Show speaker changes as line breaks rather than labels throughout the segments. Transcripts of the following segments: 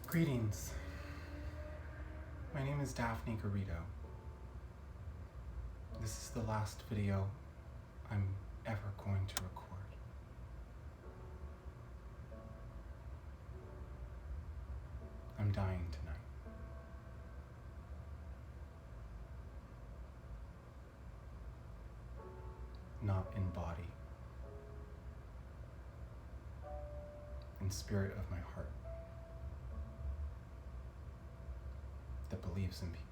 Greetings. My name is Daphne Garrido. This is the last video I'm ever going to record. I'm dying tonight. Not in body. In spirit of my heart. That believes in people.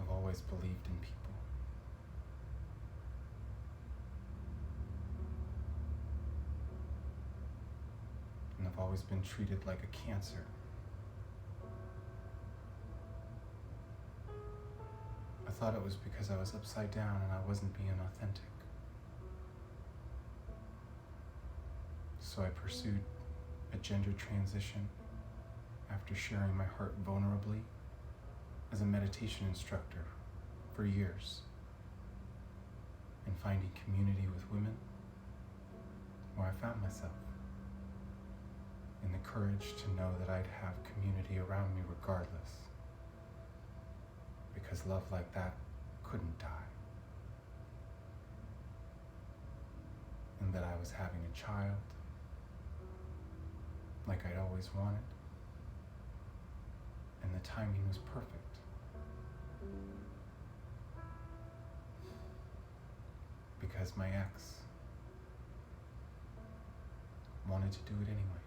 I've always believed in people. And I've always been treated like a cancer. I thought it was because I was upside down and I wasn't being authentic. So I pursued a gender transition after sharing my heart vulnerably as a meditation instructor for years and finding community with women where I found myself and the courage to know that I'd have community around me regardless, because love like that couldn't die, and that I was having a child like I'd always wanted, and the timing was perfect. Because my ex wanted to do it anyway.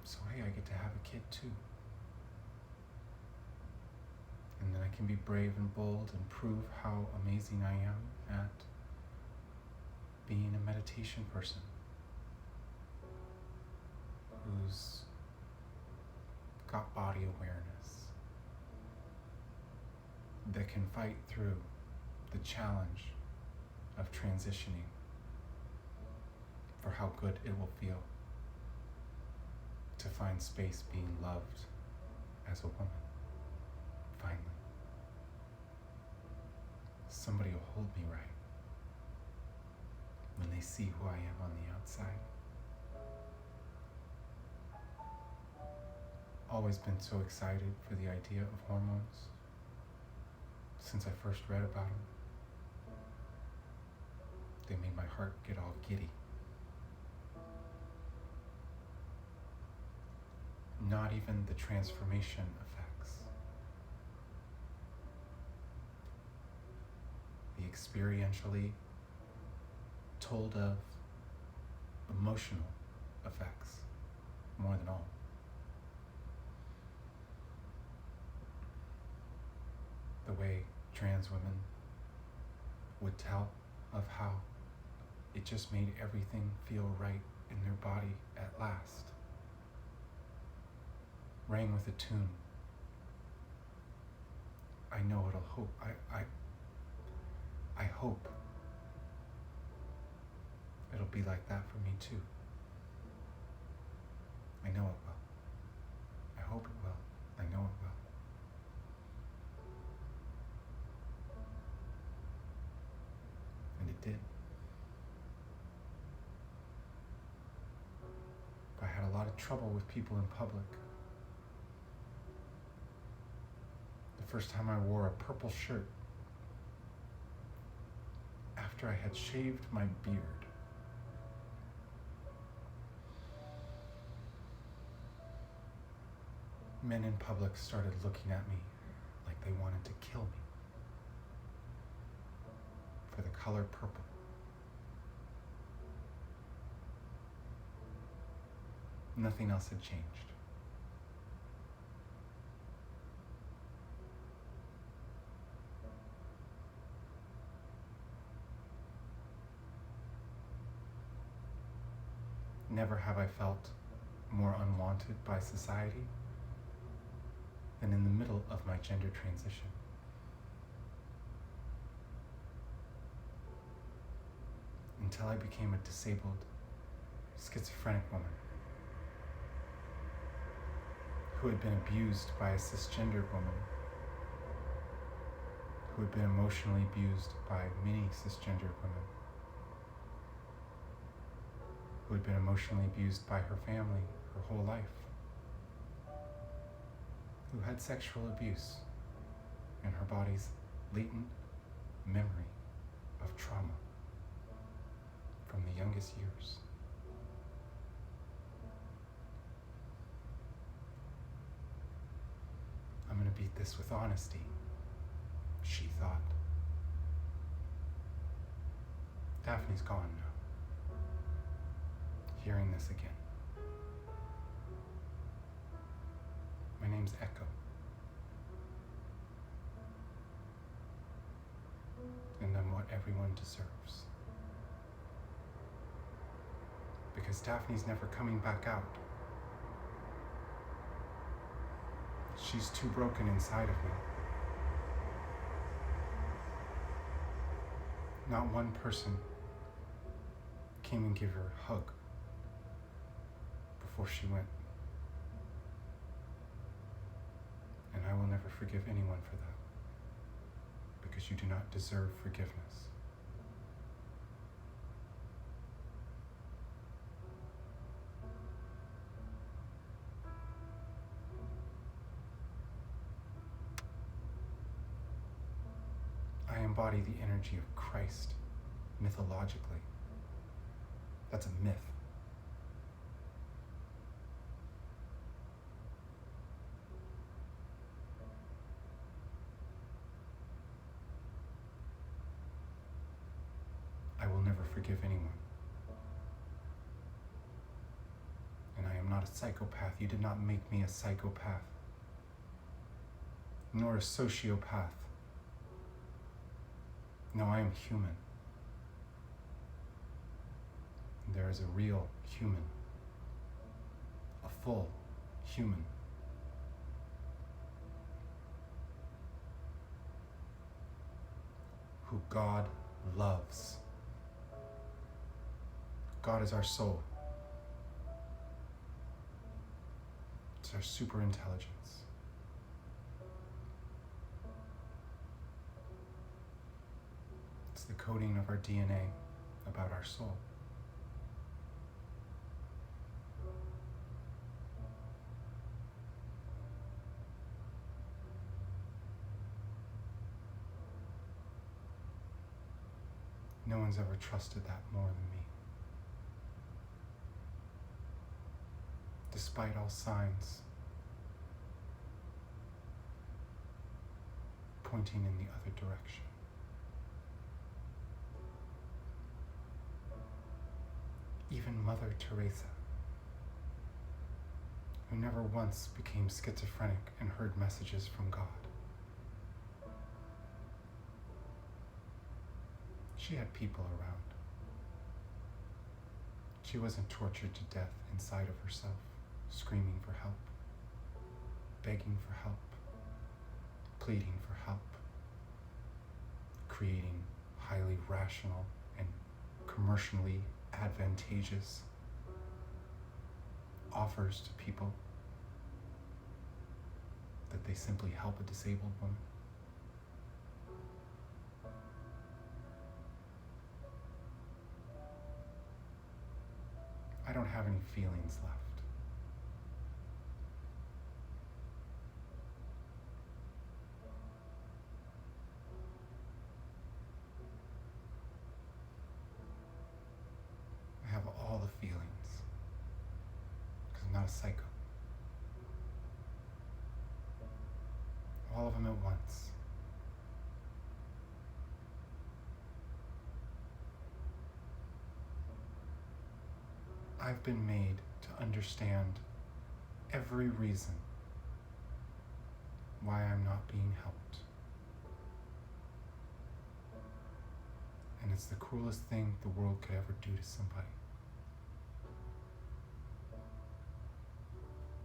So hey, I get to have a kid too. And then I can be brave and bold and prove how amazing I am at being a meditation person who's got body awareness, that can fight through the challenge of transitioning for how good it will feel to find space being loved as a woman, finally. Somebody will hold me right when they see who I am on the outside. Always been so excited for the idea of hormones since I first read about them. They made my heart get all giddy. Not even the transformation effects. The experientially told of emotional effects more than all. The way trans women would tell of how it just made everything feel right in their body at last. Rang with a tune. I know it'll hope. I hope it'll be like that for me too. I know it will. I hope it will. I know it will. And it did. But I had a lot of trouble with people in public. The first time I wore a purple shirt after I had shaved my beard. Men in public started looking at me like they wanted to kill me for the color purple. Nothing else had changed. Never have I felt more unwanted by society than in the middle of my gender transition. Until I became a disabled, schizophrenic woman who had been abused by a cisgendered woman who had been emotionally abused by many cisgendered women, who had been emotionally abused by her family her whole life, who had sexual abuse in her body's latent memory of trauma from the youngest years. I'm going to beat this with honesty, she thought. Daphne's gone now. Hearing this again. My name's Echo. And I'm what everyone deserves. Because Daphne's never coming back out. She's too broken inside of me. Not one person came and gave her a hug before she went. And I will never forgive anyone for that, because you do not deserve forgiveness. I embody the energy of Christ mythologically. That's a myth. I will never forgive anyone. And I am not a psychopath. You did not make me a psychopath, nor a sociopath. No, I am human. There is a real human, a full human, who God loves. God is our soul. It's our super intelligence. It's the coding of our DNA about our soul. No one's ever trusted that more than me. Despite all signs pointing in the other direction. Even Mother Teresa, who never once became schizophrenic and heard messages from God. She had people around. She wasn't tortured to death inside of herself, screaming for help, begging for help, pleading for help, creating highly rational and commercially advantageous offers to people that they simply help a disabled woman. I don't have any feelings left. I have all the feelings, because I'm not a psycho. All of them at once. I've been made to understand every reason why I'm not being helped. And it's the cruelest thing the world could ever do to somebody.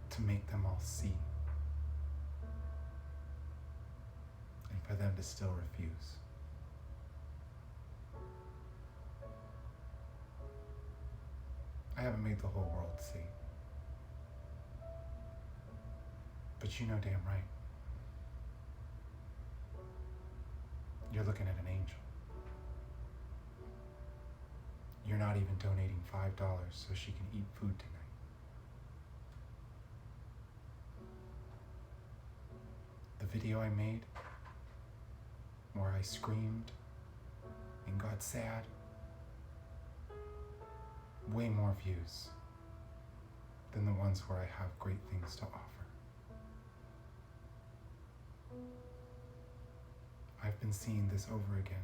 To make them all see. And for them to still refuse. I haven't made the whole world see. But you know damn right. you're looking at an angel. You're not even donating $5 so she can eat food tonight. The video I made where I screamed and got sad, way more views than the ones where I have great things to offer. I've been seeing this over again.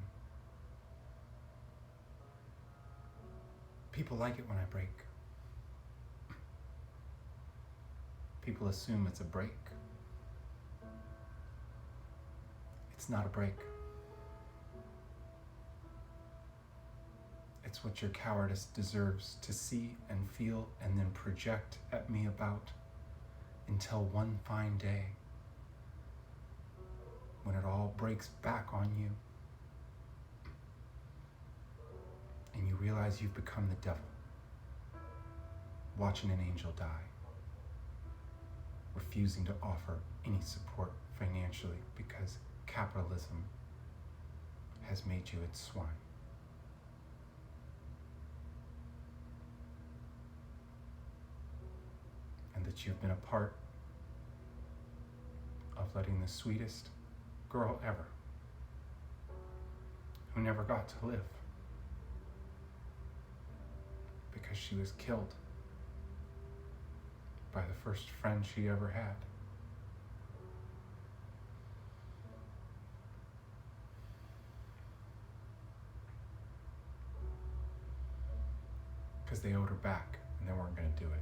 People like it when I break. People assume it's a break. It's not a break. It's what your cowardice deserves to see and feel and then project at me about until one fine day when it all breaks back on you and you realize you've become the devil, watching an angel die, refusing to offer any support financially because capitalism has made you its swine. And that you've been a part of letting the sweetest girl ever, who never got to live because she was killed by the first friend she ever had. Because they owed her back and they weren't going to do it.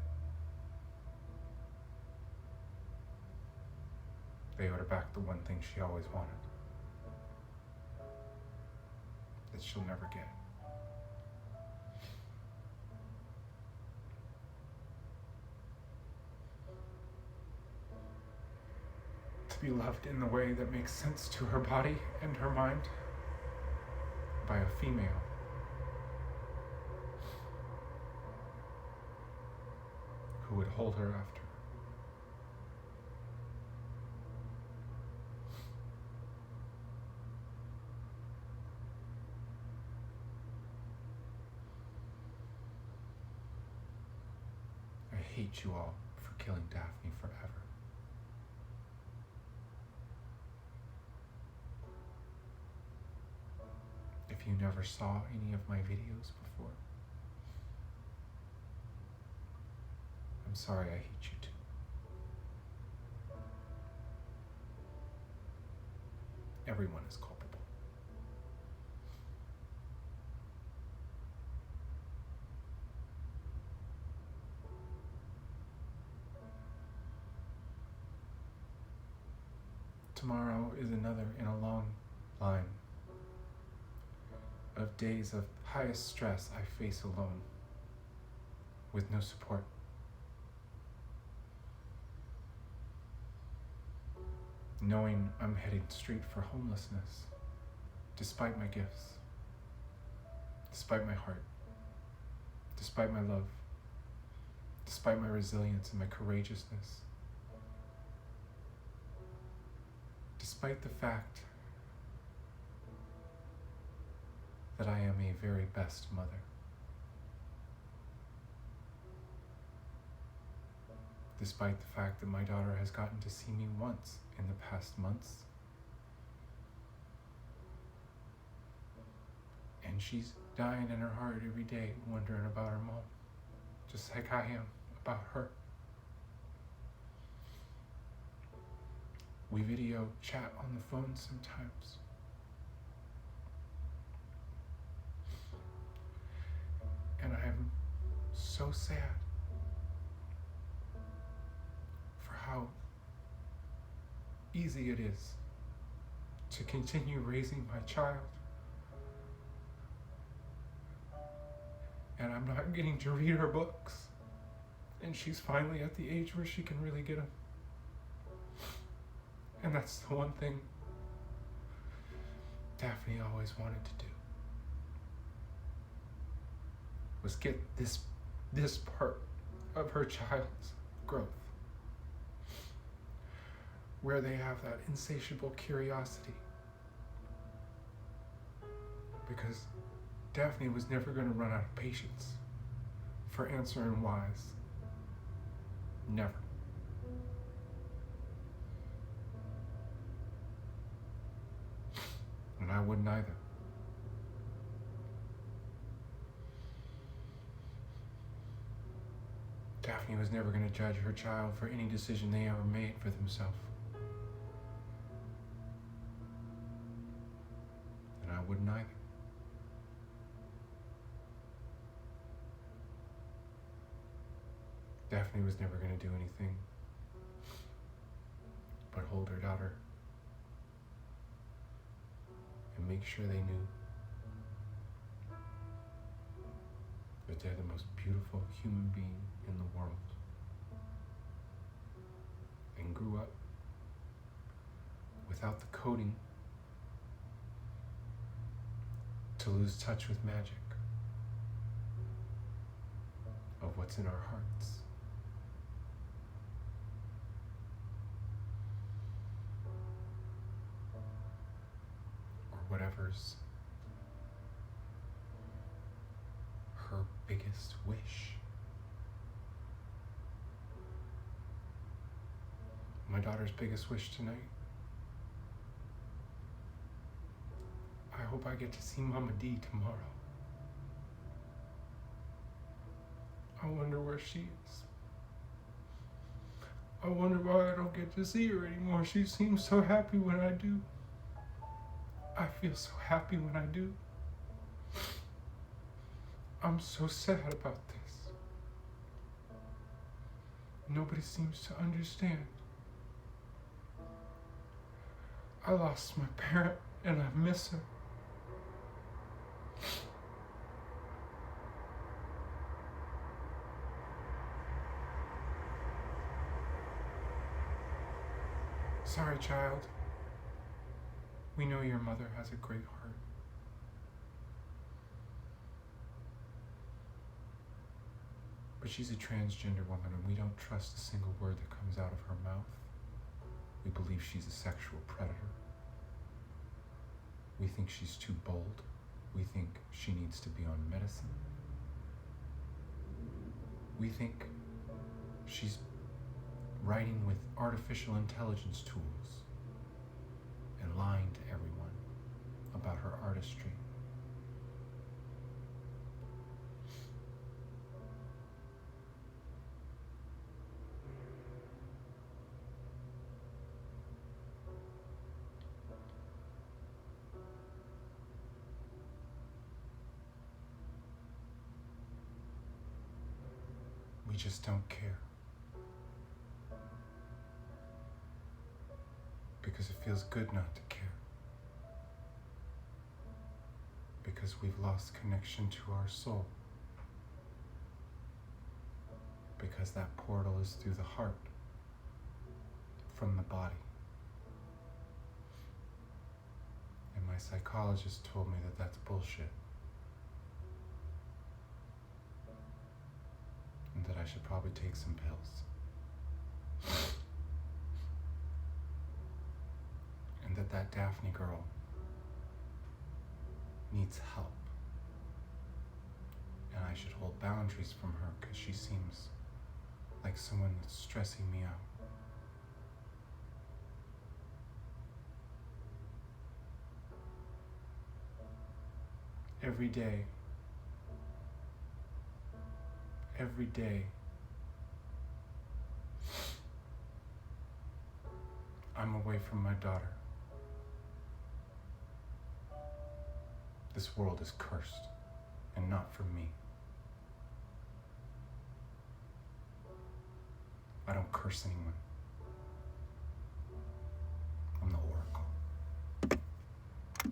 They owed her back the one thing she always wanted, that she'll never get. To be loved in the way that makes sense to her body and her mind by a female who would hold her after. I hate you all for killing Daphne forever. If you never saw any of my videos before, I'm sorry I hate you too. Everyone is culpable. Tomorrow is another in a long line of days of highest stress I face alone, with no support. Knowing I'm heading straight for homelessness, despite my gifts, despite my heart, despite my love, despite my resilience and my courageousness, despite the fact that I am a very best mother. Despite the fact that my daughter has gotten to see me once in the past months. And she's dying in her heart every day, wondering about her mom, just like I am about her. We video chat on the phone sometimes. And I am so sad for how easy it is to continue raising my child. And I'm not getting to read her books. And she's finally at the age where she can really get them. And that's the one thing Daphne always wanted to do, was get this part of her child's growth, where they have that insatiable curiosity because Daphne was never going to run out of patience for answering whys. Never. And I wouldn't either. Daphne was never going to judge her child for any decision they ever made for themselves. And I wouldn't either. Daphne was never going to do anything but hold her daughter and make sure they knew that they're the most beautiful human being in the world, and grew up without the coding to lose touch with magic of what's in our hearts. Or whatever's her biggest wish. My daughter's biggest wish tonight. I hope I get to see Mama D tomorrow. I wonder where she is. I wonder why I don't get to see her anymore. She seems so happy when I do. I feel so happy when I do. I'm so sad about this. Nobody seems to understand. I lost my parent and I miss her. Sorry, child. We know your mother has a great heart. But she's a transgender woman and we don't trust a single word that comes out of her mouth. We believe she's a sexual predator. We think she's too bold. We think she needs to be on medicine. We think she's writing with artificial intelligence tools and lying to everyone about her artistry. We just don't care. Because it feels good not to care. Because we've lost connection to our soul. Because that portal is through the heart, from the body. And my psychologist told me that that's bullshit. And that I should probably take some pills. And that Daphne girl needs help. And I should hold boundaries from her because she seems like someone that's stressing me out. Every day, I'm away from my daughter. This world is cursed, and not for me. I don't curse anyone.